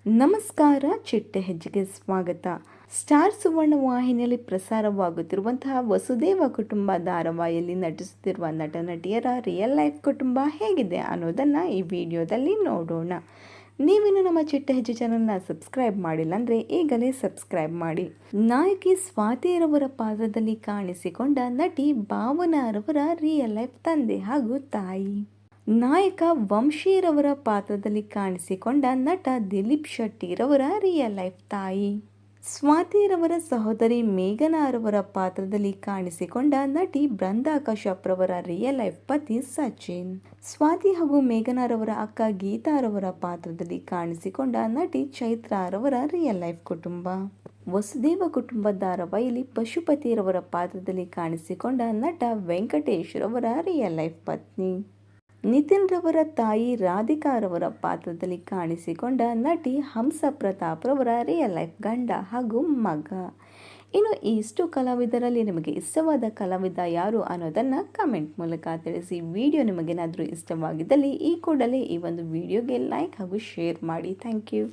ನಮಸ್ಕಾರ, ಚಿಟ್ಟೆ ಹೆಜ್ಜೆಗೆ ಸ್ವಾಗತ. ಸ್ಟಾರ್ ಸುವರ್ಣ ವಾಹಿನಿಯಲ್ಲಿ ಪ್ರಸಾರವಾಗುತ್ತಿರುವಂತಹ ವಸುದೇವ ಕುಟುಂಬ ಧಾರಾವಾಹಿಯಲ್ಲಿ ನಟಿಸುತ್ತಿರುವ ನಟ ನಟಿಯರ ರಿಯಲ್ ಲೈಫ್ ಕುಟುಂಬ ಹೇಗಿದೆ ಅನ್ನೋದನ್ನು ಈ ವಿಡಿಯೋದಲ್ಲಿ ನೋಡೋಣ. ನೀವಿನ್ನು ನಮ್ಮ ಚಿಟ್ಟೆ ಹೆಜ್ಜೆ ಚಾನಲ್ನ ಸಬ್ಸ್ಕ್ರೈಬ್ ಮಾಡಿಲ್ಲ ಅಂದರೆ ಈಗಲೇ ಸಬ್ಸ್ಕ್ರೈಬ್ ಮಾಡಿ. ನಾಯಕಿ ಸ್ವಾತಿರವರ ಪಾತ್ರದಲ್ಲಿ ಕಾಣಿಸಿಕೊಂಡ ನಟಿ ಭಾವನಾರವರ ರಿಯಲ್ ಲೈಫ್ ತಂದೆ ಹಾಗೂ ತಾಯಿ. ನಾಯಕ ವಂಶೀರವರ ಪಾತ್ರದಲ್ಲಿ ಕಾಣಿಸಿಕೊಂಡ ನಟ ದಿಲೀಪ್ ಶೆಟ್ಟಿರವರ ರಿಯಲ್ ಲೈಫ್ ತಾಯಿ. ಸ್ವಾತಿರವರ ಸಹೋದರಿ ಮೇಘನಾರವರ ಪಾತ್ರದಲ್ಲಿ ಕಾಣಿಸಿಕೊಂಡ ನಟಿ ಬೃಂದಾ ಕಶ್ಯಪ್ರವರ ರಿಯಲ್ ಲೈಫ್ ಪತಿ ಸಚಿನ್. ಸ್ವಾತಿ ಹಾಗೂ ಮೇಘನಾರವರ ಅಕ್ಕ ಗೀತಾರವರ ಪಾತ್ರದಲ್ಲಿ ಕಾಣಿಸಿಕೊಂಡ ನಟಿ ಚೈತ್ರಾರವರ ರಿಯಲ್ ಲೈಫ್ ಕುಟುಂಬ. ವಸುದೇವ ಕುಟುಂಬ ಧಾರಾವಾಹಿಯಲ್ಲಿ ಪಶುಪತಿರವರ ಪಾತ್ರದಲ್ಲಿ ಕಾಣಿಸಿಕೊಂಡ ನಟ ವೆಂಕಟೇಶ್ ರವರ ರಿಯಲ್ ಲೈಫ್ ಪತ್ನಿ. ನಿತಿನ್ ರವರ ತಾಯಿ ರಾಧಿಕಾರವರ ಪಾತ್ರದಲ್ಲಿ ಕಾಣಿಸಿಕೊಂಡ ನಟಿ ಹಂಸ ಪ್ರತಾಪ್ ರವರ ರಿಯಲ್ ಲೈಫ್ ಗಂಡ ಹಾಗೂ ಮಗ. ಇನ್ನು ಇಷ್ಟು ಕಲಾವಿದರಲ್ಲಿ ನಿಮಗೆ ಇಷ್ಟವಾದ ಕಲಾವಿದ ಯಾರು ಅನ್ನೋದನ್ನು ಕಮೆಂಟ್ ಮೂಲಕ ತಿಳಿಸಿ. ವಿಡಿಯೋ ನಿಮಗೇನಾದರೂ ಇಷ್ಟವಾಗಿದ್ದಲ್ಲಿ ಈ ಕೂಡಲೇ ಈ ಒಂದು ವಿಡಿಯೋಗೆ ಲೈಕ್ ಹಾಗೂ ಶೇರ್ ಮಾಡಿ. Thank you.